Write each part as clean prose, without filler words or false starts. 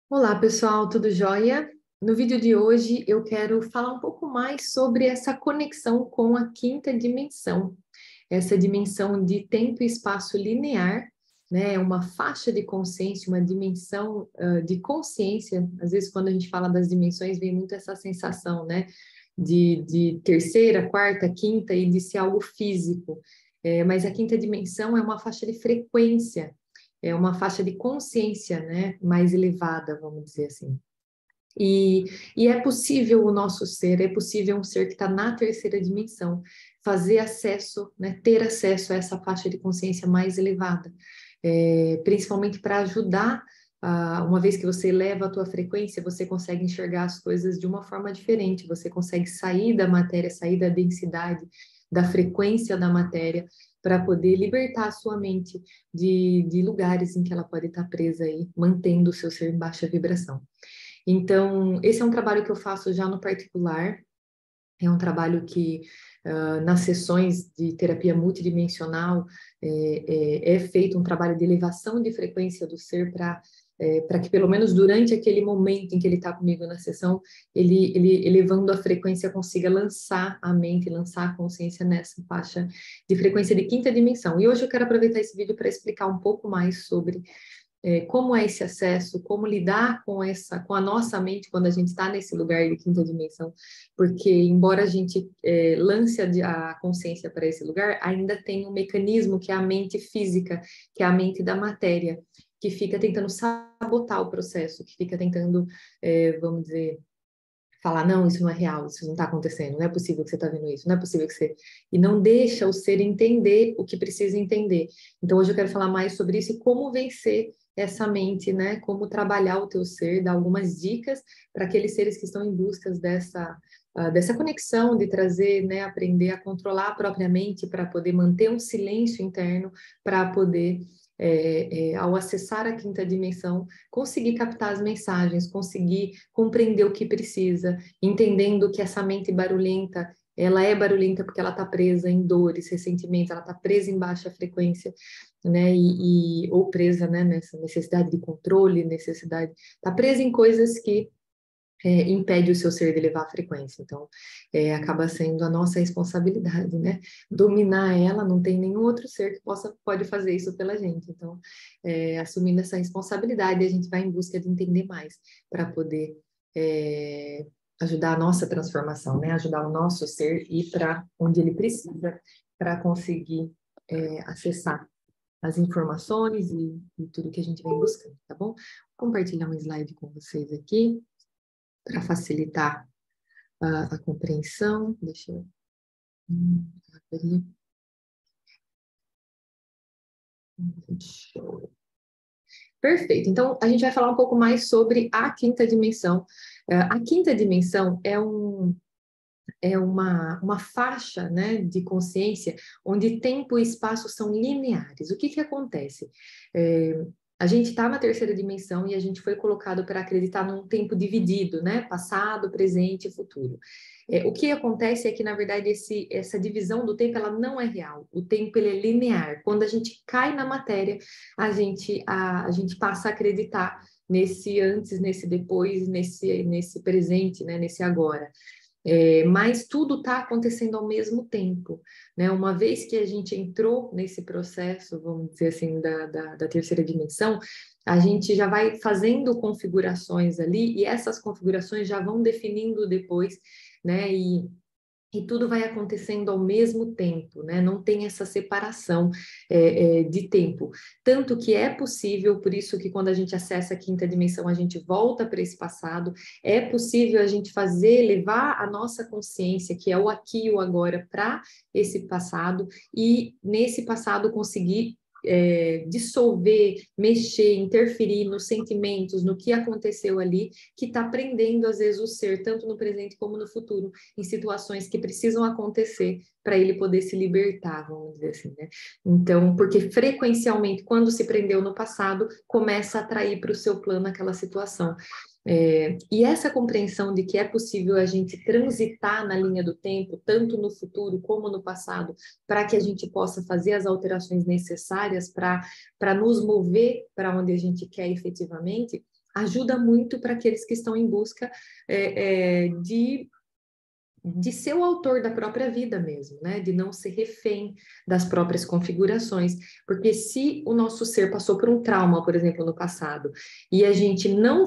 Olá, pessoal, tudo jóia? No vídeo de hoje eu quero falar um pouco mais sobre essa conexão com a quinta dimensão, essa dimensão de tempo e espaço linear, né? Uma faixa de consciência, uma dimensão de consciência. Às vezes, quando a gente fala das dimensões, vem muito essa sensação, né? De terceira, quarta, quinta e de ser algo físico. Mas a quinta dimensão é uma faixa de frequência, é uma faixa de consciência, né, mais elevada, vamos dizer assim. E, e é possível o nosso ser, é possível um ser que está na terceira dimensão fazer acesso, né, ter acesso a essa faixa de consciência mais elevada, principalmente para ajudar. Uma vez que você eleva a tua frequência, você consegue enxergar as coisas de uma forma diferente, você consegue sair da matéria, sair da densidade, da frequência da matéria, para poder libertar a sua mente de lugares em que ela pode estar presa aí, mantendo o seu ser em baixa vibração. Então, esse é um trabalho que eu faço já no particular, é um trabalho que, nas sessões de terapia multidimensional, é feito um trabalho de elevação de frequência do ser para que, pelo menos durante aquele momento em que ele está comigo na sessão, ele, elevando a frequência, consiga lançar a mente, lançar a consciência nessa faixa de frequência de quinta dimensão. E hoje eu quero aproveitar esse vídeo para explicar um pouco mais sobre como é esse acesso, como lidar com a nossa mente quando a gente está nesse lugar de quinta dimensão, porque embora a gente lance a consciência para esse lugar, ainda tem um mecanismo que é a mente física, que é a mente da matéria, que fica tentando sabotar o processo, que fica tentando, vamos dizer, falar, não, isso não é real, isso não está acontecendo, não é possível que você está vendo isso, não é possível que você... E não deixa o ser entender o que precisa entender. Então, hoje eu quero falar mais sobre isso e como vencer essa mente, né? Como trabalhar o teu ser, dar algumas dicas para aqueles seres que estão em busca dessa conexão, de trazer, né? Aprender a controlar a própria mente para poder manter um silêncio interno, para poder... ao acessar a quinta dimensão, conseguir captar as mensagens, conseguir compreender o que precisa, entendendo que essa mente barulhenta, ela é barulhenta porque ela está presa em dores, ressentimentos, ela está presa em baixa frequência, né? Ou presa, né, nessa necessidade de controle, necessidade, está presa em coisas que impede o seu ser de elevar a frequência. Então, acaba sendo a nossa responsabilidade, né? Dominar ela, não tem nenhum outro ser que pode fazer isso pela gente. Então, assumindo essa responsabilidade, a gente vai em busca de entender mais para poder ajudar a nossa transformação, né? Ajudar o nosso ser ir para onde ele precisa para conseguir acessar as informações e tudo que a gente vem buscando, tá bom? Vou compartilhar um slide com vocês aqui para facilitar a compreensão. Deixa eu abrir. Show. Perfeito. Então, a gente vai falar um pouco mais sobre a quinta dimensão. A quinta dimensão é uma faixa, né, de consciência onde tempo e espaço são lineares. O que que acontece? A gente está na terceira dimensão e a gente foi colocado para acreditar num tempo dividido, né? Passado, presente e futuro. O que acontece é que, na verdade, essa divisão do tempo ela não é real. O tempo ele é linear. Quando a gente cai na matéria, a gente passa a acreditar nesse antes, nesse depois, nesse presente, né? Nesse agora. Mas tudo está acontecendo ao mesmo tempo, né? Uma vez que a gente entrou nesse processo, vamos dizer assim, da terceira dimensão, a gente já vai fazendo configurações ali, e essas configurações já vão definindo depois, né? E tudo vai acontecendo ao mesmo tempo, né? Não tem essa separação de tempo. Tanto que é possível, por isso que quando a gente acessa a quinta dimensão, a gente volta para esse passado, é possível a gente levar a nossa consciência, que é o aqui e o agora, para esse passado, e nesse passado conseguir dissolver, mexer, interferir nos sentimentos, no que aconteceu ali, que está prendendo, às vezes, o ser, tanto no presente como no futuro, em situações que precisam acontecer para ele poder se libertar, vamos dizer assim, né? Então, porque frequencialmente, quando se prendeu no passado, começa a atrair para o seu plano aquela situação. E essa compreensão de que é possível a gente transitar na linha do tempo, tanto no futuro como no passado, para que a gente possa fazer as alterações necessárias para nos mover para onde a gente quer efetivamente, ajuda muito para aqueles que estão em busca de ser o autor da própria vida mesmo, né? De não ser refém das próprias configurações. Porque se o nosso ser passou por um trauma, por exemplo, no passado, e a gente não,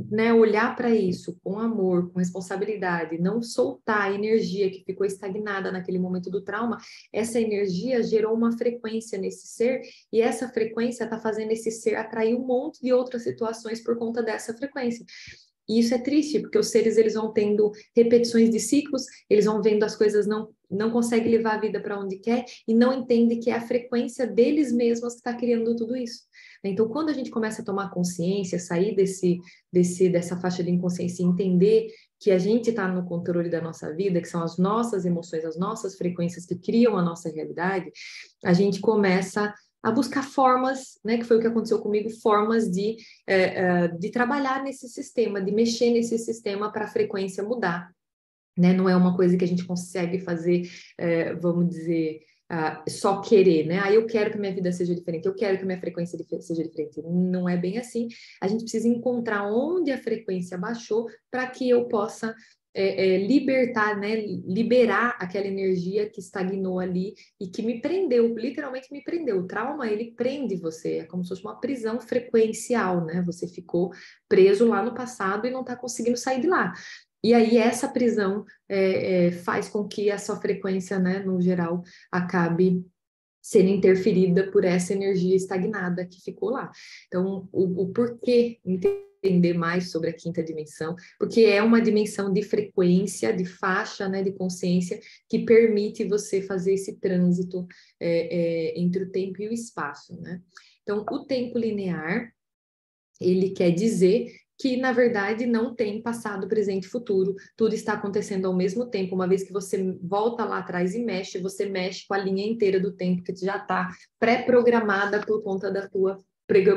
né, olhar para isso com amor, com responsabilidade, não soltar a energia que ficou estagnada naquele momento do trauma, essa energia gerou uma frequência nesse ser, e essa frequência está fazendo esse ser atrair um monte de outras situações por conta dessa frequência. E isso é triste, porque os seres eles vão tendo repetições de ciclos, eles vão vendo as coisas, não conseguem levar a vida para onde quer e não entendem que é a frequência deles mesmos que está criando tudo isso. Então, quando a gente começa a tomar consciência, sair dessa faixa de inconsciência e entender que a gente está no controle da nossa vida, que são as nossas emoções, as nossas frequências que criam a nossa realidade, a gente começa a buscar formas, né, que foi o que aconteceu comigo, formas de trabalhar nesse sistema, de mexer nesse sistema para a frequência mudar, né? Não é uma coisa que a gente consegue fazer, vamos dizer, só querer, né? Eu quero que minha vida seja diferente, eu quero que minha frequência seja diferente. Não é bem assim. A gente precisa encontrar onde a frequência baixou para que eu possa libertar, né? Liberar aquela energia que estagnou ali e que me prendeu, literalmente me prendeu. O trauma, ele prende você, é como se fosse uma prisão frequencial, né? Você ficou preso lá no passado e não está conseguindo sair de lá. E aí essa prisão faz com que a sua frequência, né, no geral, acabe sendo interferida por essa energia estagnada que ficou lá. Então, o porquê entender mais sobre a quinta dimensão, porque é uma dimensão de frequência, de faixa, né, de consciência, que permite você fazer esse trânsito entre o tempo e o espaço, né? Então, o tempo linear, ele quer dizer que, na verdade, não tem passado, presente e futuro. Tudo está acontecendo ao mesmo tempo. Uma vez que você volta lá atrás e mexe, você mexe com a linha inteira do tempo que já está pré-programada por conta da tua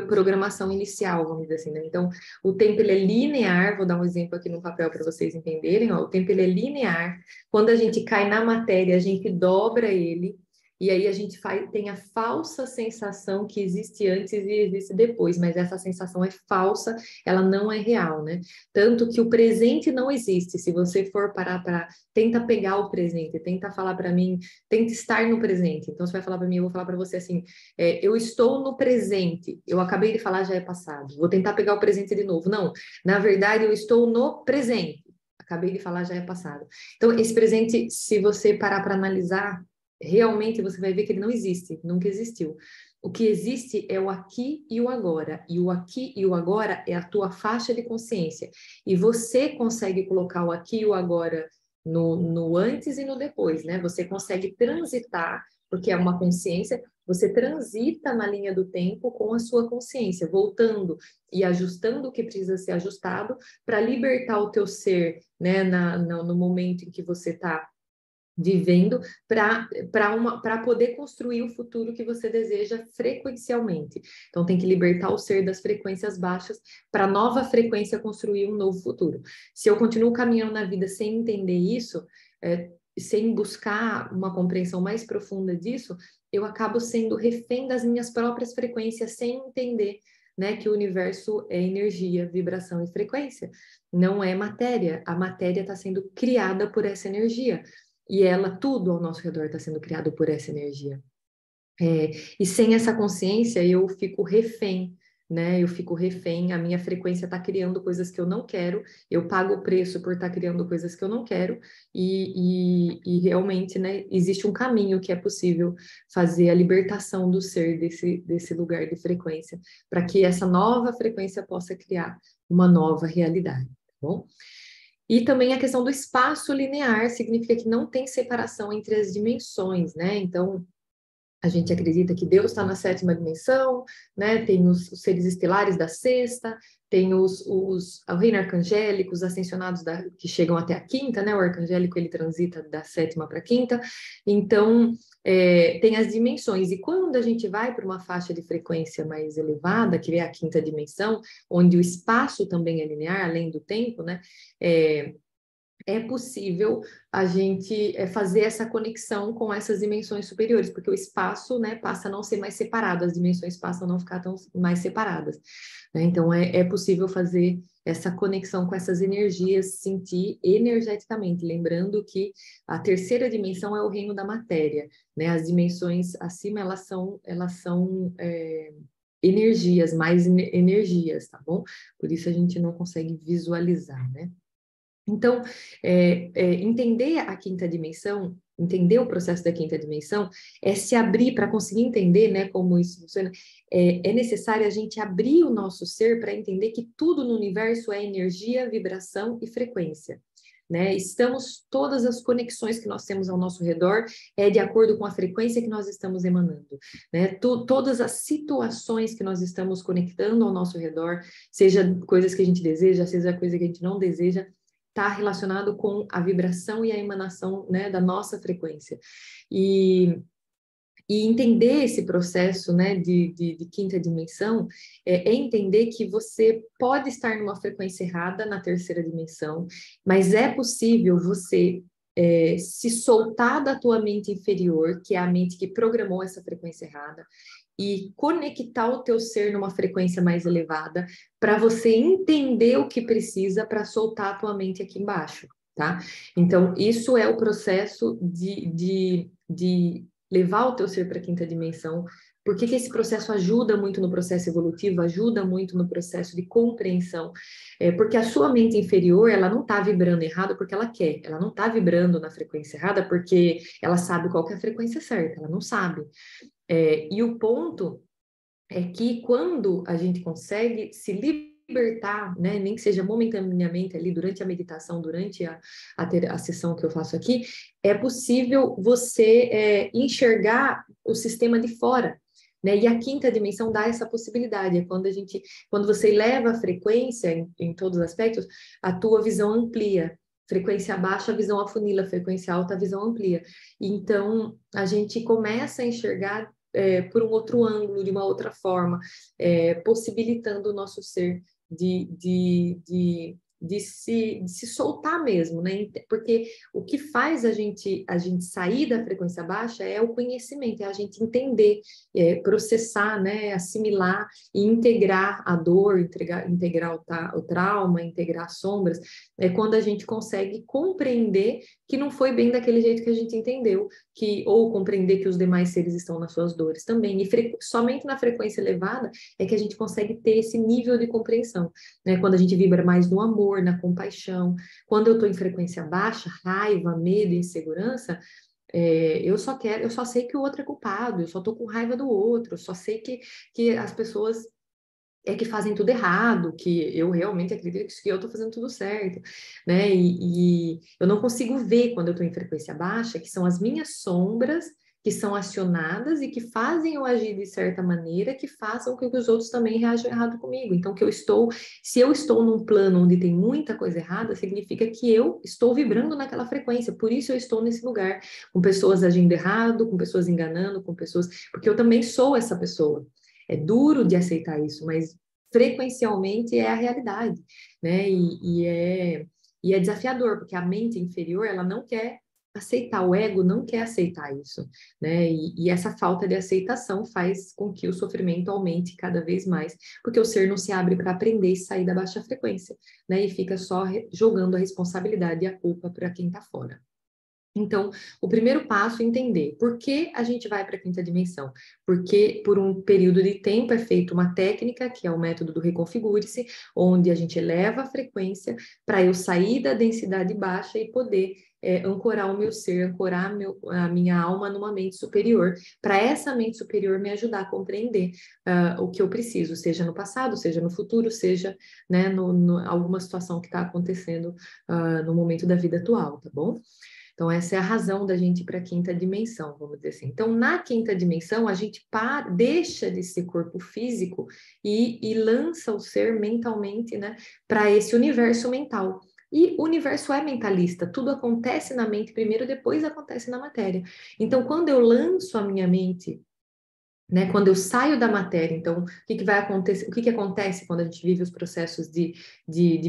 programação inicial, vamos dizer assim, né? Então, o tempo ele é linear, vou dar um exemplo aqui no papel para vocês entenderem, ó. O tempo ele é linear. Quando a gente cai na matéria, a gente dobra ele, e aí a gente tem a falsa sensação que existe antes e existe depois, mas essa sensação é falsa, ela não é real, né? Tanto que o presente não existe. Se você for parar para... Tenta pegar o presente, tenta falar para mim, tenta estar no presente. Então, você vai falar para mim, eu vou falar para você assim, eu estou no presente. Eu acabei de falar, já é passado. Vou tentar pegar o presente de novo. Não, na verdade, eu estou no presente. Acabei de falar, já é passado. Então, esse presente, se você parar para analisar, realmente você vai ver que ele não existe, nunca existiu. O que existe é o aqui e o agora. E o aqui e o agora é a tua faixa de consciência. E você consegue colocar o aqui e o agora no antes e no depois, né? Você consegue transitar, porque é uma consciência, você transita na linha do tempo com a sua consciência, voltando e ajustando o que precisa ser ajustado para libertar o teu ser, né? No momento em que você está vivendo para poder construir o futuro que você deseja frequencialmente. Então, tem que libertar o ser das frequências baixas para a nova frequência construir um novo futuro. Se eu continuo caminhando na vida sem entender isso, sem buscar uma compreensão mais profunda disso, eu acabo sendo refém das minhas próprias frequências sem entender, né, que o universo é energia, vibração e frequência. Não é matéria. A matéria está sendo criada por essa energia. E tudo ao nosso redor está sendo criado por essa energia. E sem essa consciência, eu fico refém, né? Eu fico refém, a minha frequência está criando coisas que eu não quero, eu pago o preço por estar criando coisas que eu não quero, e realmente, né, existe um caminho que é possível fazer a libertação do ser desse lugar de frequência, para que essa nova frequência possa criar uma nova realidade, tá bom? E também a questão do espaço linear significa que não tem separação entre as dimensões, né? Então, a gente acredita que Deus está na sétima dimensão, né? Tem os seres estelares da sexta, tem o reino arcangélico, os ascensionados que chegam até a quinta, né? O arcangélico ele transita da sétima para a quinta. Então, tem as dimensões. E quando a gente vai para uma faixa de frequência mais elevada, que é a quinta dimensão, onde o espaço também é linear, além do tempo, né? é possível a gente fazer essa conexão com essas dimensões superiores, porque o espaço, né, passa a não ser mais separado, as dimensões passam a não ficar tão mais separadas, né? Então, é possível fazer essa conexão com essas energias, sentir energeticamente, lembrando que a terceira dimensão é o reino da matéria, né? As dimensões acima, elas são energias, mais energias, tá bom? Por isso a gente não consegue visualizar, né? Então, entender a quinta dimensão, entender o processo da quinta dimensão, é se abrir para conseguir entender, né, como isso funciona. É necessário a gente abrir o nosso ser para entender que tudo no universo é energia, vibração e frequência. Né? Todas as conexões que nós temos ao nosso redor é de acordo com a frequência que nós estamos emanando, né? Todas as situações que nós estamos conectando ao nosso redor, seja coisas que a gente deseja, seja coisa que a gente não deseja, está relacionado com a vibração e a emanação, né, da nossa frequência. E entender esse processo, né, de quinta dimensão é entender que você pode estar numa frequência errada na terceira dimensão, mas é possível você se soltar da tua mente inferior, que é a mente que programou essa frequência errada, e conectar o teu ser numa frequência mais elevada, para você entender o que precisa para soltar a tua mente aqui embaixo, tá? Então, isso é o processo de levar o teu ser para a quinta dimensão. Por que esse processo ajuda muito no processo evolutivo, ajuda muito no processo de compreensão? Porque a sua mente inferior, ela não está vibrando errado porque ela quer, ela não está vibrando na frequência errada porque ela sabe qual que é a frequência certa, ela não sabe. E o ponto é que quando a gente consegue se libertar, né, nem que seja momentaneamente ali durante a meditação, durante a sessão que eu faço aqui, é possível você enxergar o sistema de fora. Né? E a quinta dimensão dá essa possibilidade, é quando você eleva a frequência em todos os aspectos, a tua visão amplia. Frequência baixa, a visão afunila, frequência alta, a visão amplia. Então, a gente começa a enxergar por um outro ângulo, de uma outra forma, possibilitando o nosso ser de se soltar mesmo, né? Porque o que faz a gente sair da frequência baixa é o conhecimento, é a gente entender, processar, né? Assimilar e integrar a dor, integrar o trauma, integrar as sombras, é quando a gente consegue compreender que não foi bem daquele jeito que a gente entendeu, ou compreender que os demais seres estão nas suas dores também. E somente na frequência elevada é que a gente consegue ter esse nível de compreensão, né? Quando a gente vibra mais no amor, na compaixão. Quando eu estou em frequência baixa, raiva, medo, insegurança, eu só sei que o outro é culpado, eu só estou com raiva do outro, eu só sei que as pessoas que fazem tudo errado, que eu realmente acredito que eu estou fazendo tudo certo, né? E eu não consigo ver quando eu estou em frequência baixa, que são as minhas sombras que são acionadas e que fazem eu agir de certa maneira, que façam com que os outros também reajam errado comigo. Então, se eu estou num plano onde tem muita coisa errada, significa que eu estou vibrando naquela frequência, por isso eu estou nesse lugar, com pessoas agindo errado, com pessoas enganando, com pessoas, porque eu também sou essa pessoa. É duro de aceitar isso, mas frequencialmente é a realidade, né? E é desafiador, porque a mente inferior, ela não quer aceitar, o ego não quer aceitar isso, né? E essa falta de aceitação faz com que o sofrimento aumente cada vez mais, porque o ser não se abre para aprender e sair da baixa frequência, né? E fica só jogando a responsabilidade e a culpa para quem está fora. Então, o primeiro passo é entender por que a gente vai para a quinta dimensão. Porque por um período de tempo é feita uma técnica, que é o método do reconfigure-se, onde a gente eleva a frequência para eu sair da densidade baixa e poder ancorar o meu ser, ancorar a minha alma numa mente superior, para essa mente superior me ajudar a compreender o que eu preciso, seja no passado, seja no futuro, seja, né, alguma situação que está acontecendo no momento da vida atual, tá bom? Então, essa é a razão da gente ir para a quinta dimensão, vamos dizer assim. Então, na quinta dimensão, a gente deixa de ser corpo físico e lança o ser mentalmente, né, para esse universo mental. E o universo é mentalista, tudo acontece na mente primeiro, depois acontece na matéria. Então, quando eu lanço a minha mente né? Quando eu saio da matéria, então, o que que vai acontecer? O que que acontece quando a gente vive os processos de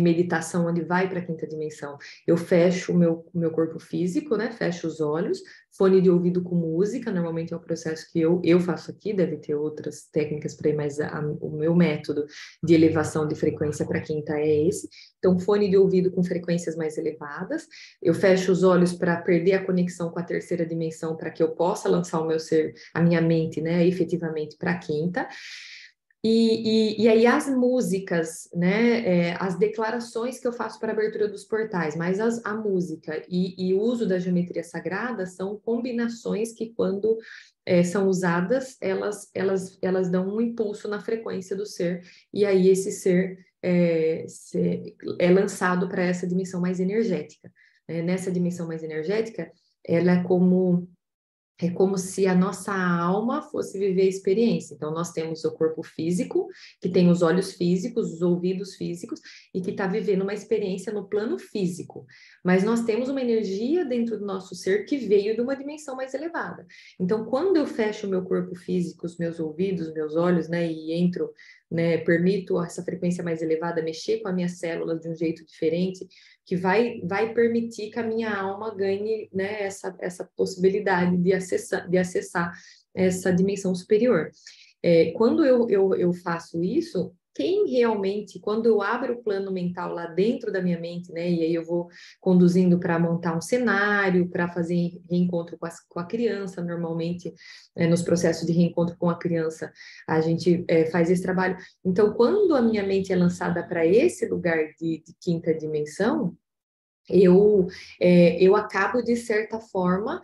meditação, onde vai para a quinta dimensão? Eu fecho o meu corpo físico, né? Fecho os olhos, fone de ouvido com música, normalmente é o processo que eu faço aqui, deve ter outras técnicas para ir, mas o meu método de elevação de frequência para a quinta é esse. Então, fone de ouvido com frequências mais elevadas, eu fecho os olhos para perder a conexão com a terceira dimensão, para que eu possa lançar o meu ser, a minha mente, né, efetivamente para a quinta. E aí as músicas, né, as declarações que eu faço para a abertura dos portais, mais a música e o uso da geometria sagrada são combinações que quando são usadas, elas dão um impulso na frequência do ser, e aí esse ser é lançado para essa dimensão mais energética. Nessa dimensão mais energética, ela é como se a nossa alma fosse viver a experiência. Então, nós temos o corpo físico, que tem os olhos físicos, os ouvidos físicos, e que está vivendo uma experiência no plano físico. Mas nós temos uma energia dentro do nosso ser que veio de uma dimensão mais elevada. Então, quando eu fecho o meu corpo físico, os meus ouvidos, os meus olhos, né, e entro, né, permito essa frequência mais elevada mexer com as minhas células de um jeito diferente, que vai permitir que a minha alma ganhe, né, essa possibilidade de acessar essa dimensão superior. Quando eu faço isso, quem realmente, quando eu abro o plano mental lá dentro da minha mente, né, e aí eu vou conduzindo para montar um cenário, para fazer reencontro com a criança, normalmente, nos processos de reencontro com a criança, a gente faz esse trabalho. Então, quando a minha mente é lançada para esse lugar de quinta dimensão, eu acabo, de certa forma,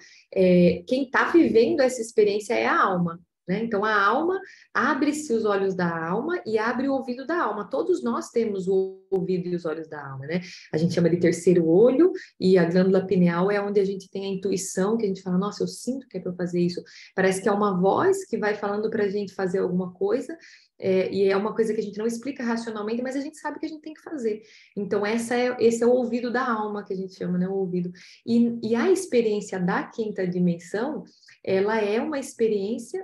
quem está vivendo essa experiência é a alma, né? Então, a alma, abre-se os olhos da alma e abre o ouvido da alma. Todos nós temos o ouvido e os olhos da alma, né? A gente chama de terceiro olho, e a glândula pineal é onde a gente tem a intuição, que a gente fala, nossa, eu sinto que é para eu fazer isso. Parece que é uma voz que vai falando para a gente fazer alguma coisa, e é uma coisa que a gente não explica racionalmente, mas a gente sabe que a gente tem que fazer. Então, esse é o ouvido da alma, que a gente chama, né? O ouvido. E a experiência da quinta dimensão, ela é uma experiência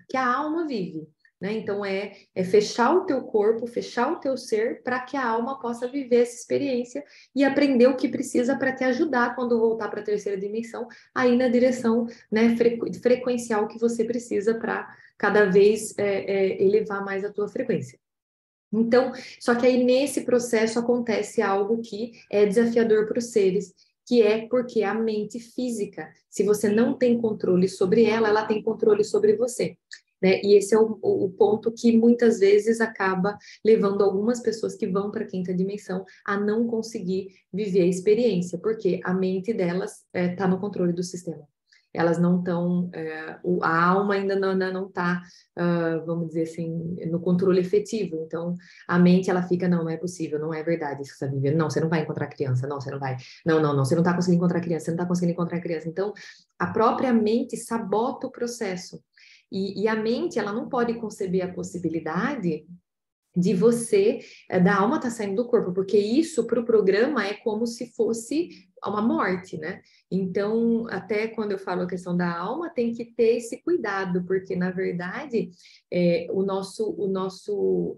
que a alma vive, né? Então, é fechar o teu corpo, fechar o teu ser, para que a alma possa viver essa experiência e aprender o que precisa para te ajudar quando voltar para a terceira dimensão, aí na direção, né, frequencial que você precisa para cada vez elevar mais a tua frequência. Então, só que aí nesse processo acontece algo que é desafiador para os seres, que é porque a mente física, se você não tem controle sobre ela, ela tem controle sobre você, né? E esse é o ponto que muitas vezes acaba levando algumas pessoas que vão para a quinta dimensão a não conseguir viver a experiência, porque a mente delas está no controle do sistema. Elas não estão, a alma ainda não está, vamos dizer assim, no controle efetivo. Então, a mente, ela fica, não é possível, não é verdade isso que você está vivendo. Não, você não vai encontrar criança, não, você não vai. Não, não, não, você não está conseguindo encontrar criança, você não está conseguindo encontrar criança. Então, a própria mente sabota o processo. E a mente, ela não pode conceber a possibilidade de você, da alma estar saindo do corpo, porque isso para o programa é como se fosse uma morte, né? Então, até quando eu falo a questão da alma, tem que ter esse cuidado, porque na verdade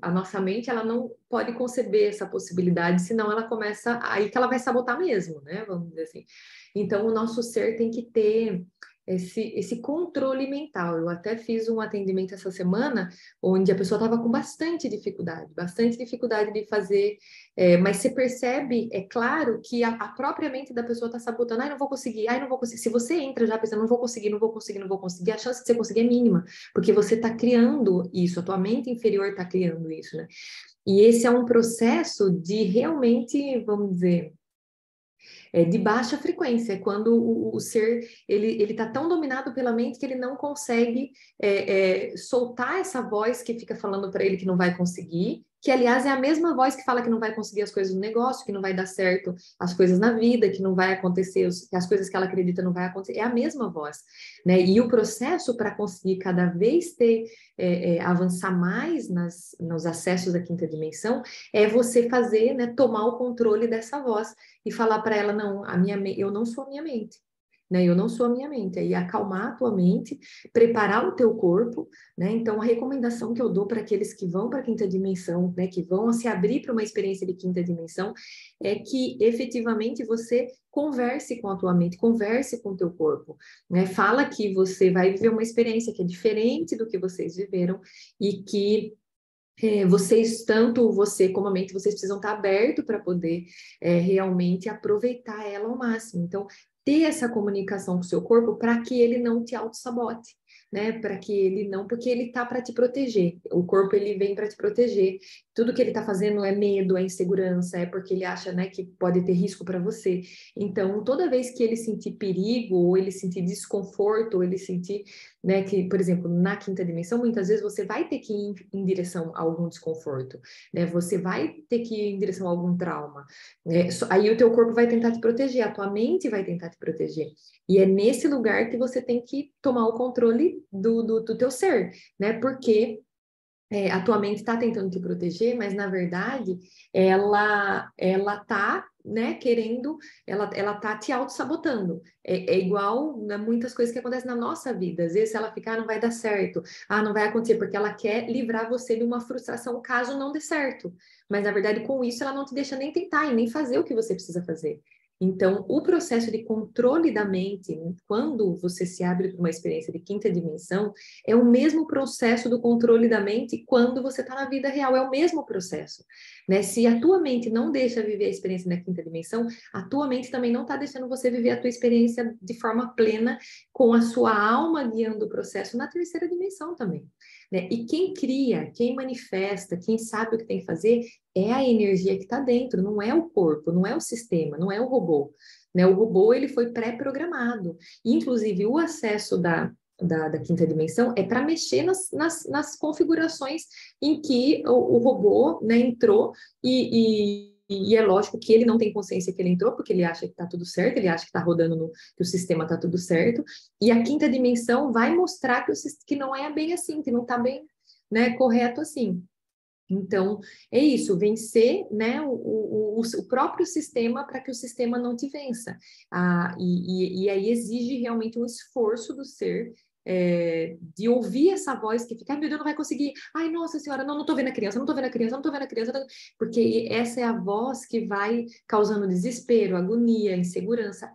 a nossa mente, ela não pode conceber essa possibilidade, senão ela começa aí que ela vai sabotar mesmo, né? Vamos dizer assim. Então, o nosso ser tem que ter esse controle mental. Eu até fiz um atendimento essa semana onde a pessoa estava com bastante dificuldade de fazer, mas você percebe, é claro, que a própria mente da pessoa está sabotando, ai, não vou conseguir, ai, não vou conseguir. Se você entra já pensando, não vou conseguir, não vou conseguir, não vou conseguir, a chance de você conseguir é mínima, porque você está criando isso, a tua mente inferior está criando isso, né? E esse é um processo de realmente, vamos dizer, de baixa frequência, quando o ser ele está tão dominado pela mente que ele não consegue soltar essa voz que fica falando para ele que não vai conseguir, que aliás é a mesma voz que fala que não vai conseguir as coisas no negócio, que não vai dar certo as coisas na vida, que não vai acontecer, que as coisas que ela acredita não vai acontecer, é a mesma voz, né? E o processo para conseguir cada vez avançar mais nos acessos da quinta dimensão é você fazer, né, tomar o controle dessa voz e falar para ela, não, eu não sou a minha mente, né? Eu não sou a minha mente. Aí acalmar a tua mente, preparar o teu corpo, né? Então a recomendação que eu dou para aqueles que vão para a quinta dimensão, né? Que vão se abrir para uma experiência de quinta dimensão, é que efetivamente você converse com a tua mente, converse com o teu corpo, né? Fala que você vai viver uma experiência que é diferente do que vocês viveram e que vocês, tanto você como a mente, vocês precisam estar abertos para poder realmente aproveitar ela ao máximo. Então, ter essa comunicação com o seu corpo para que ele não te auto-sabote, né? Para que ele não, porque ele tá para te proteger. O corpo ele vem para te proteger. Tudo que ele está fazendo é medo, é insegurança, é porque ele acha, né, que pode ter risco para você. Então, toda vez que ele sentir perigo, ou ele sentir desconforto, ou ele sentir, né, que, por exemplo, na quinta dimensão, muitas vezes você vai ter que ir em direção a algum desconforto, né? Você vai ter que ir em direção a algum trauma. Aí o teu corpo vai tentar te proteger, a tua mente vai tentar te proteger. E é nesse lugar que você tem que tomar o controle do teu ser, né? Porque a tua mente está tentando te proteger, mas na verdade ela tá, né, querendo, ela tá te auto-sabotando. É igual, né, muitas coisas que acontecem na nossa vida. Às vezes ela fica, não vai dar certo, não vai acontecer, porque ela quer livrar você de uma frustração caso não dê certo. Mas na verdade, com isso, ela não te deixa nem tentar e nem fazer o que você precisa fazer. Então, o processo de controle da mente, quando você se abre para uma experiência de quinta dimensão, é o mesmo processo do controle da mente quando você está na vida real, é o mesmo processo, né? Se a tua mente não deixa viver a experiência na quinta dimensão, a tua mente também não está deixando você viver a tua experiência de forma plena, com a sua alma guiando o processo na terceira dimensão também, né? E quem cria, quem manifesta, quem sabe o que tem que fazer, é a energia que está dentro, não é o corpo, não é o sistema, não é o robô, né? O robô, ele foi pré-programado. Inclusive, o acesso da quinta dimensão é para mexer nas configurações em que o robô, né, entrou e é lógico que ele não tem consciência que ele entrou, porque ele acha que está tudo certo, ele acha que está rodando, que o sistema está tudo certo, e a quinta dimensão vai mostrar que não é bem assim, que não está bem, né, correto assim. Então, é isso, vencer, né, o próprio sistema para que o sistema não te vença. E aí exige realmente um esforço do ser, de ouvir essa voz que fica, ai meu Deus, não vai conseguir, ai nossa senhora, não tô vendo a criança, não tô vendo a criança, não tô vendo a criança, porque essa é a voz que vai causando desespero, agonia, insegurança.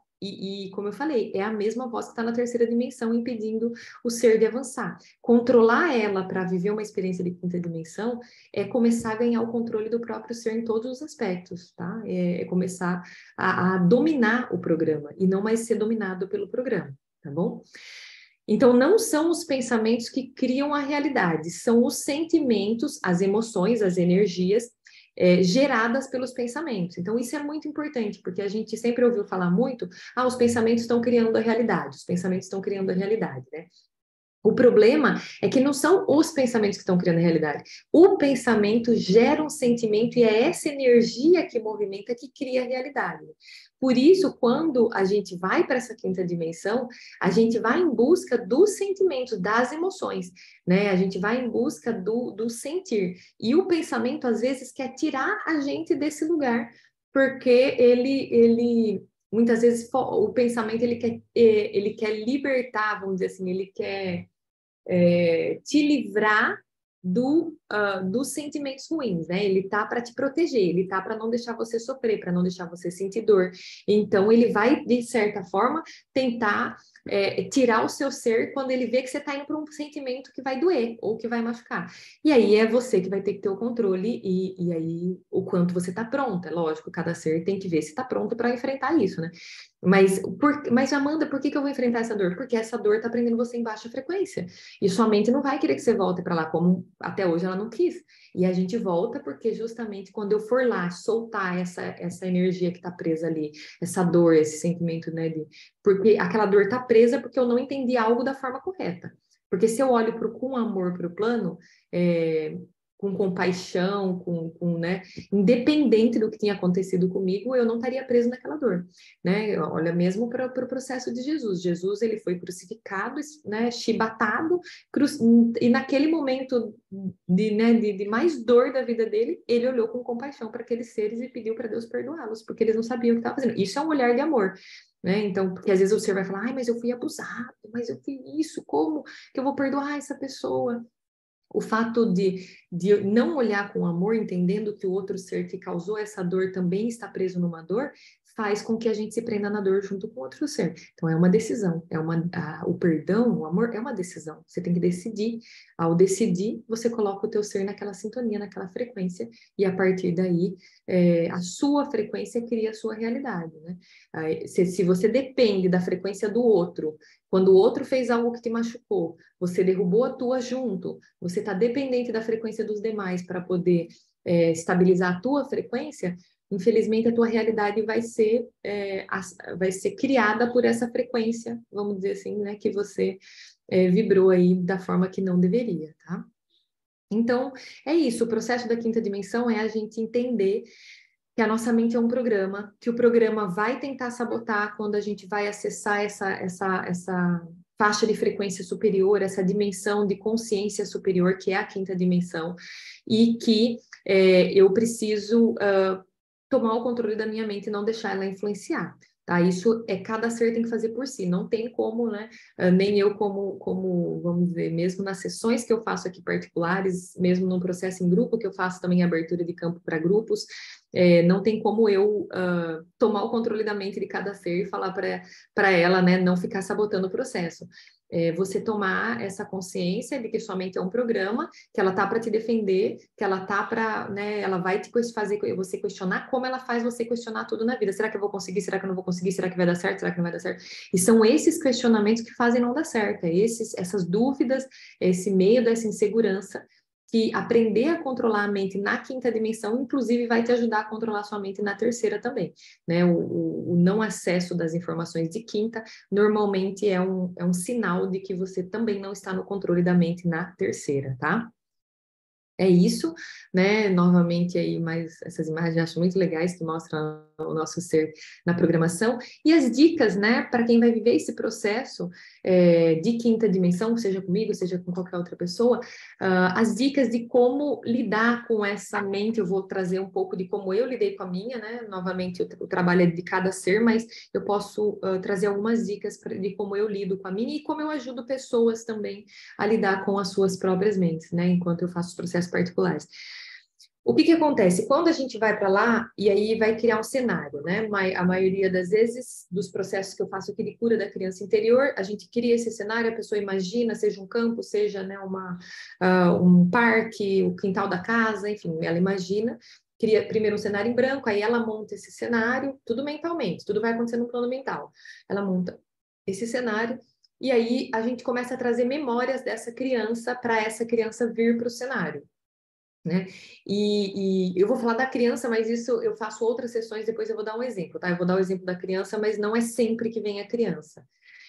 Como eu falei, é a mesma voz que está na terceira dimensão, impedindo o ser de avançar. Controlar ela para viver uma experiência de quinta dimensão é começar a ganhar o controle do próprio ser em todos os aspectos, tá? É começar a dominar o programa e não mais ser dominado pelo programa, tá bom? Então, não são os pensamentos que criam a realidade, são os sentimentos, as emoções, as energias geradas pelos pensamentos. Então, isso é muito importante, porque a gente sempre ouviu falar muito, os pensamentos estão criando a realidade, os pensamentos estão criando a realidade, né? O problema é que não são os pensamentos que estão criando a realidade. O pensamento gera um sentimento e é essa energia que movimenta que cria a realidade. Por isso, quando a gente vai para essa quinta dimensão, a gente vai em busca dos sentimentos, das emoções, né? A gente vai em busca do sentir. E o pensamento, às vezes, quer tirar a gente desse lugar, porque ele muitas vezes o pensamento ele quer libertar, vamos dizer assim, ele quer te livrar dos sentimentos ruins, né? Ele tá para te proteger, ele tá para não deixar você sofrer, para não deixar você sentir dor. Então, ele vai, de certa forma, tentar tirar o seu ser quando ele vê que você tá indo para um sentimento que vai doer ou que vai machucar. E aí é você que vai ter que ter o controle e aí o quanto você tá pronta. É lógico, cada ser tem que ver se tá pronto para enfrentar isso, né? Mas Amanda, por que eu vou enfrentar essa dor? Porque essa dor tá prendendo você em baixa frequência. E sua mente não vai querer que você volte para lá, como até hoje ela não quis. E a gente volta porque justamente quando eu for lá soltar essa energia que está presa ali, essa dor, esse sentimento, né? Porque aquela dor está presa porque eu não entendi algo da forma correta. Porque se eu olho com amor para o plano, com compaixão, né, independente do que tinha acontecido comigo, eu não estaria preso naquela dor, né? Olha, mesmo para o processo de Jesus. Jesus, ele foi crucificado, né, chibatado, e naquele momento de mais dor da vida dele, ele olhou com compaixão para aqueles seres e pediu para Deus perdoá-los, porque eles não sabiam o que estavam fazendo. Isso é um olhar de amor. Né? Então, porque às vezes o ser vai falar, ai, mas eu fui abusado, mas eu fiz isso, como que eu vou perdoar essa pessoa? O fato de não olhar com amor, entendendo que o outro ser que causou essa dor também está preso numa dor, faz com que a gente se prenda na dor junto com outro ser. Então, é uma decisão, o perdão, o amor é uma decisão. Você tem que decidir. Ao decidir, você coloca o teu ser naquela sintonia, naquela frequência, e a partir daí, a sua frequência cria a sua realidade, né? Se você depende da frequência do outro, quando o outro fez algo que te machucou, você derrubou a tua junto, você está dependente da frequência dos demais para poder estabilizar a tua frequência, infelizmente a tua realidade vai ser criada por essa frequência, vamos dizer assim, né, que você vibrou aí da forma que não deveria, tá? Então, é isso, o processo da quinta dimensão é a gente entender que a nossa mente é um programa, que o programa vai tentar sabotar quando a gente vai acessar essa faixa de frequência superior, essa dimensão de consciência superior, que é a quinta dimensão, e que eu preciso tomar o controle da minha mente e não deixar ela influenciar. Tá? Isso cada ser tem que fazer por si, não tem como, né? Nem eu vamos dizer, mesmo nas sessões que eu faço aqui particulares, mesmo no processo em grupo que eu faço também abertura de campo para grupos, não tem como eu tomar o controle da mente de cada ser e falar para ela, né, não ficar sabotando o processo. Você tomar essa consciência de que sua mente é um programa, que ela tá para te defender, que ela tá para, né, ela vai te fazer você questionar como ela faz você questionar tudo na vida. Será que eu vou conseguir? Será que eu não vou conseguir? Será que vai dar certo? Será que não vai dar certo? E são esses questionamentos que fazem não dar certo, essas dúvidas, esse medo, essa insegurança, que aprender a controlar a mente na quinta dimensão, inclusive, vai te ajudar a controlar sua mente na terceira também, né? O não acesso das informações de quinta, normalmente é um sinal de que você também não está no controle da mente na terceira, tá? É isso, né? Novamente aí, mais essas imagens eu acho muito legais que mostram o nosso ser na programação. E as dicas, né, para quem vai viver esse processo de quinta dimensão, seja comigo, seja com qualquer outra pessoa, as dicas de como lidar com essa mente. Eu vou trazer um pouco de como eu lidei com a minha, né? Novamente, o trabalho é de cada ser, mas eu posso trazer algumas dicas de como eu lido com a minha e como eu ajudo pessoas também a lidar com as suas próprias mentes, né? Enquanto eu faço os processos particulares. O que acontece? Quando a gente vai para lá, e aí vai criar um cenário, né? A maioria das vezes, dos processos que eu faço aqui de cura da criança interior, a gente cria esse cenário, a pessoa imagina, seja um campo, seja, né, um parque, o quintal da casa, enfim, ela imagina, cria primeiro um cenário em branco, aí ela monta esse cenário, tudo mentalmente, tudo vai acontecer no plano mental. Ela monta esse cenário, e aí a gente começa a trazer memórias dessa criança para essa criança vir para o cenário. Né? E eu vou falar da criança, mas isso eu faço outras sessões, depois eu vou dar um exemplo, tá? Eu vou dar o exemplo da criança, mas não é sempre que vem a criança.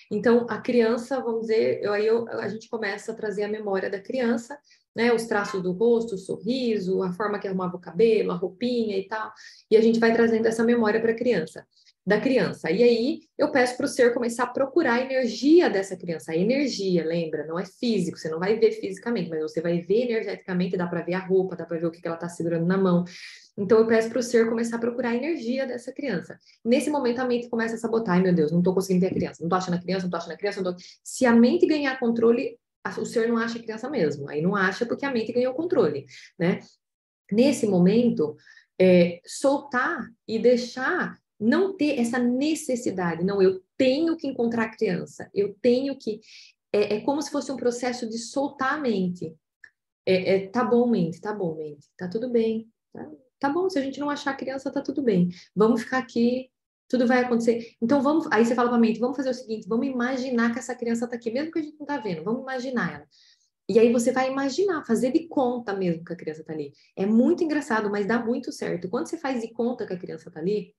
Então, a criança, vamos dizer, a gente começa a trazer a memória da criança, né? Os traços do rosto, o sorriso, a forma que arrumava o cabelo, a roupinha e tal, e a gente vai trazendo essa memória para a criança. Da criança. E aí eu peço para o ser começar a procurar a energia dessa criança. A energia, lembra? Não é físico, você não vai ver fisicamente, mas você vai ver energeticamente, dá para ver a roupa, dá para ver o que ela está segurando na mão. Então eu peço para o ser começar a procurar a energia dessa criança. Nesse momento a mente começa a sabotar. Ai, meu Deus, não estou conseguindo ver a criança, não estou achando a criança, não estou achando a criança. Não tô... Se a mente ganhar controle, o ser não acha a criança mesmo. Aí não acha porque a mente ganhou o controle, né? Nesse momento, soltar e deixar não ter essa necessidade. Não, eu tenho que encontrar a criança, eu tenho que... É como se fosse um processo de soltar a mente. Tá bom, mente, tá tudo bem. Tá bom, se a gente não achar a criança, tá tudo bem. Vamos ficar aqui, tudo vai acontecer. Então, vamos... Aí você fala pra mente, vamos fazer o seguinte, vamos imaginar que essa criança tá aqui, mesmo que a gente não tá vendo, vamos imaginar ela. E aí você vai imaginar, fazer de conta mesmo que a criança tá ali. É muito engraçado, mas dá muito certo. Quando você faz de conta que a criança tá ali,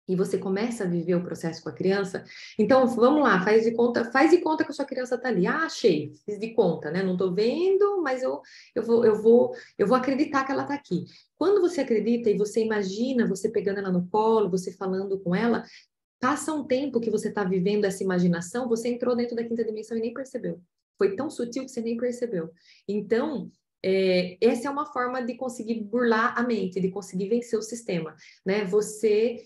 e você começa a viver o processo com a criança, então vamos lá, faz de conta que a sua criança está ali. Ah, achei, fiz de conta, né? Não estou vendo, mas eu vou acreditar que ela está aqui. Quando você acredita e você imagina você pegando ela no colo, você falando com ela, passa um tempo que você está vivendo essa imaginação, você entrou dentro da quinta dimensão e nem percebeu. Foi tão sutil que você nem percebeu. Então, essa é uma forma de conseguir burlar a mente, de conseguir vencer o sistema, né? Você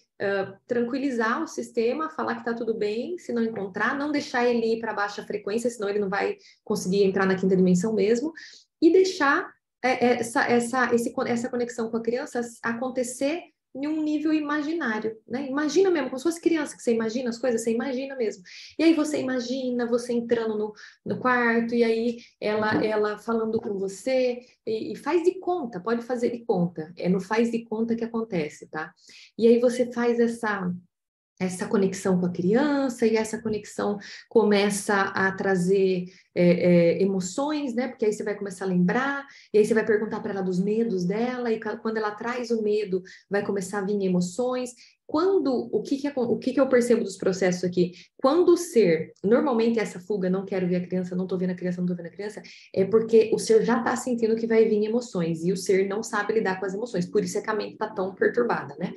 tranquilizar o sistema, falar que está tudo bem, se não encontrar, não deixar ele ir para baixa frequência, senão ele não vai conseguir entrar na quinta dimensão mesmo, e deixar essa conexão com a criança acontecer em um nível imaginário, né? Imagina mesmo, como se fosse criança, que você imagina as coisas, você imagina mesmo. E aí você imagina você entrando no quarto, e aí ela falando com você, e faz de conta, pode fazer de conta. É no faz de conta que acontece, tá? E aí você faz essa conexão com a criança, e essa conexão começa a trazer emoções, né? Porque aí você vai começar a lembrar, e aí você vai perguntar para ela dos medos dela, e quando ela traz o medo, vai começar a vir emoções. O que que eu percebo dos processos aqui? Quando o ser, normalmente essa fuga, não quero ver a criança, não estou vendo a criança, não estou vendo a criança, é porque o ser já está sentindo que vai vir emoções, e o ser não sabe lidar com as emoções, por isso é que a mente está tão perturbada, né?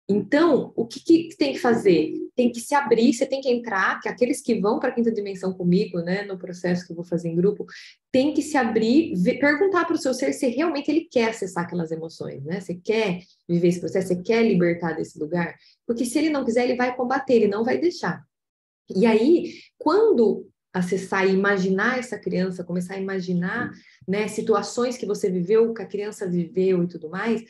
Então, o que tem que fazer? Tem que se abrir, você tem que entrar, que aqueles que vão para a quinta dimensão comigo, né, no processo que eu vou fazer em grupo, tem que se abrir, perguntar para o seu ser se realmente ele quer acessar aquelas emoções, né? Você quer viver esse processo, você quer libertar desse lugar? Porque se ele não quiser, ele vai combater, ele não vai deixar. E aí, quando acessar e imaginar essa criança, começar a imaginar, né, situações que você viveu, que a criança viveu e tudo mais,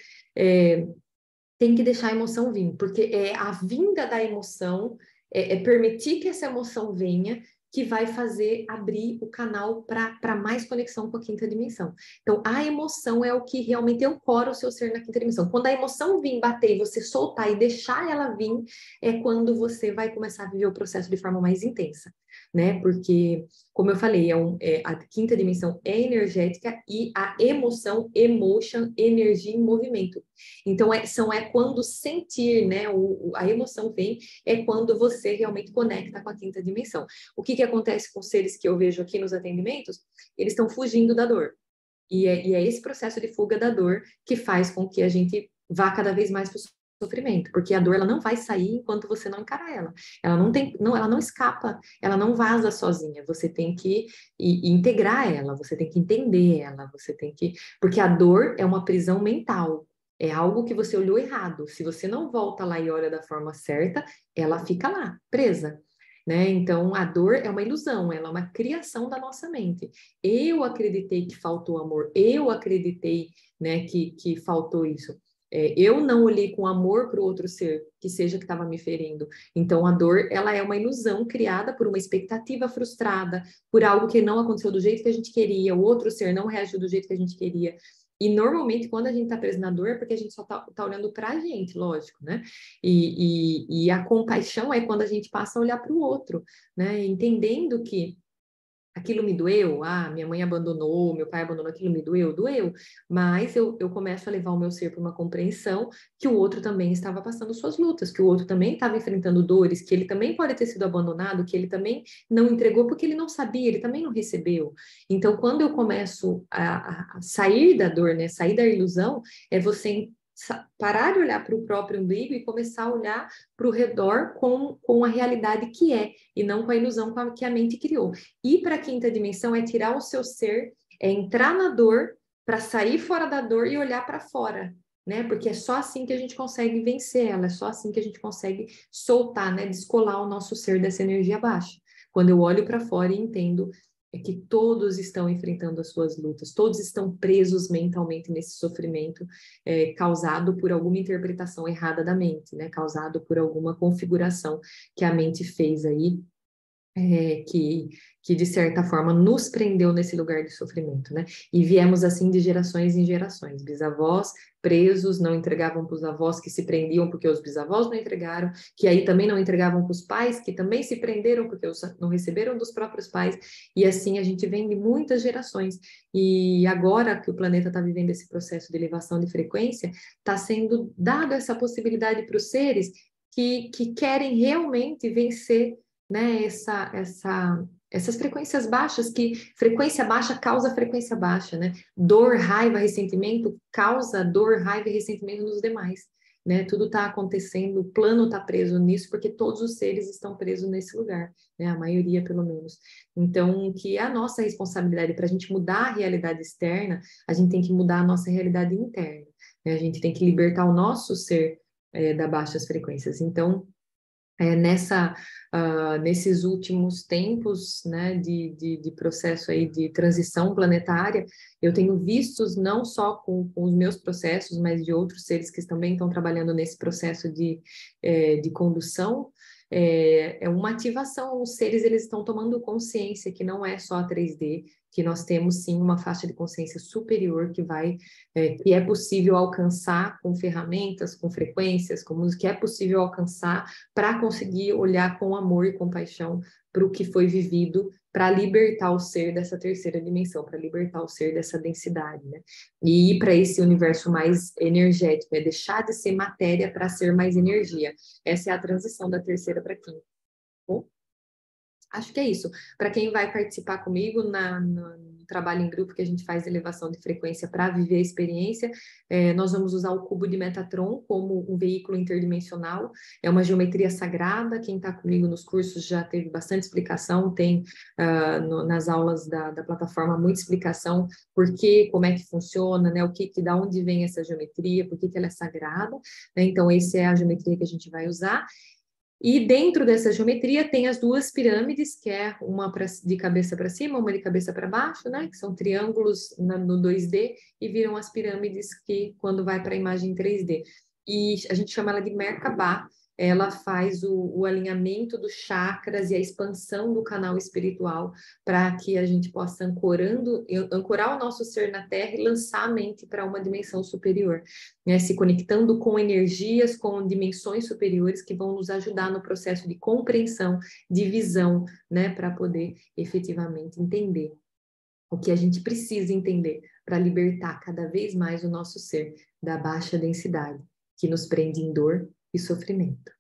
tem que deixar a emoção vir, porque é a vinda da emoção, é permitir que essa emoção venha, que vai fazer abrir o canal para mais conexão com a quinta dimensão. Então, a emoção é o que realmente ancora o seu ser na quinta dimensão. Quando a emoção vir, bater e você soltar e deixar ela vir, é quando você vai começar a viver o processo de forma mais intensa, né? Porque, como eu falei, a quinta dimensão é energética e a emoção, emotion, energia em movimento. Então, quando sentir, né, a emoção vem, é quando você realmente conecta com a quinta dimensão. O que acontece com os seres que eu vejo aqui nos atendimentos? Eles estão fugindo da dor. E é esse processo de fuga da dor que faz com que a gente vá cada vez mais para o sofrimento, porque a dor ela não vai sair enquanto você não encarar ela. Ela não escapa, ela não vaza sozinha. Você tem que integrar ela, você tem que entender ela, porque a dor é uma prisão mental. É algo que você olhou errado. Se você não volta lá e olha da forma certa, ela fica lá, presa. Né? Então, a dor é uma ilusão, ela é uma criação da nossa mente. Eu acreditei que faltou amor, eu acreditei, né, que faltou isso. Eu não olhei com amor para o outro ser, que seja que estava me ferindo. Então, a dor, ela é uma ilusão criada por uma expectativa frustrada, por algo que não aconteceu do jeito que a gente queria, o outro ser não reagiu do jeito que a gente queria. E normalmente, quando a gente está preso na dor, é porque a gente só tá olhando para a gente, lógico, né? E a compaixão é quando a gente passa a olhar para o outro, né? Entendendo que aquilo me doeu, minha mãe abandonou, meu pai abandonou, aquilo me doeu, mas eu começo a levar o meu ser para uma compreensão que o outro também estava passando suas lutas, que o outro também estava enfrentando dores, que ele também pode ter sido abandonado, que ele também não entregou porque ele não sabia, ele também não recebeu. Então, quando eu começo a sair da dor, né, sair da ilusão, é você parar de olhar para o próprio umbigo e começar a olhar para o redor com a realidade que é, e não com a ilusão que a mente criou. Ir para a quinta dimensão é tirar o seu ser, é entrar na dor para sair fora da dor e olhar para fora, né? Porque é só assim que a gente consegue vencer ela, é só assim que a gente consegue soltar, né? Descolar o nosso ser dessa energia baixa. Quando eu olho para fora e entendo que todos estão enfrentando as suas lutas, todos estão presos mentalmente nesse sofrimento causado por alguma interpretação errada da mente, né? Causado por alguma configuração que a mente fez aí que de certa forma nos prendeu nesse lugar de sofrimento, né? E viemos assim de gerações em gerações. Bisavós presos, não entregavam para os avós que se prendiam porque os bisavós não entregaram, que aí também não entregavam para os pais, que também se prenderam porque não receberam dos próprios pais, e assim a gente vem de muitas gerações. E agora que o planeta está vivendo esse processo de elevação de frequência, está sendo dada essa possibilidade para os seres que querem realmente vencer, né, essas frequências baixas, que frequência baixa causa frequência baixa, né? Dor, raiva, ressentimento causa dor, raiva e ressentimento nos demais, né? Tudo está acontecendo, o plano está preso nisso, porque todos os seres estão presos nesse lugar, né? A maioria, pelo menos. Então, que é a nossa responsabilidade para a gente mudar a realidade externa, a gente tem que mudar a nossa realidade interna, né? A gente tem que libertar o nosso ser das baixas frequências. Então, nesses últimos tempos, né, de processo aí de transição planetária, eu tenho vistos não só com os meus processos, mas de outros seres que também estão trabalhando nesse processo de condução, é uma ativação. Os seres, eles estão tomando consciência que não é só a 3D, que nós temos sim uma faixa de consciência superior que é possível alcançar com ferramentas, com frequências, que é possível alcançar para conseguir olhar com amor e compaixão para o que foi vivido, para libertar o ser dessa terceira dimensão, para libertar o ser dessa densidade, né? E ir para esse universo mais energético, é deixar de ser matéria para ser mais energia. Essa é a transição da terceira para a quinta. Bom, acho que é isso. Para quem vai participar comigo no trabalho em grupo que a gente faz de elevação de frequência para viver a experiência, nós vamos usar o cubo de Metatron como um veículo interdimensional. É uma geometria sagrada. Quem está comigo nos cursos já teve bastante explicação, tem nas aulas da plataforma muita explicação por que, como é que funciona, né? Da onde vem essa geometria, por que ela é sagrada, né? Então, essa é a geometria que a gente vai usar. E dentro dessa geometria tem as duas pirâmides, que é uma de cabeça para cima, uma de cabeça para baixo, né? Que são triângulos no 2D e viram as pirâmides que quando vai para a imagem 3D. E a gente chama ela de Merkabah. Ela faz o alinhamento dos chakras e a expansão do canal espiritual para que a gente possa ancorar o nosso ser na Terra e lançar a mente para uma dimensão superior, né? Se conectando com energias, com dimensões superiores que vão nos ajudar no processo de compreensão, de visão, né? Para poder efetivamente entender o que a gente precisa entender para libertar cada vez mais o nosso ser da baixa densidade, que nos prende em dor e sofrimento.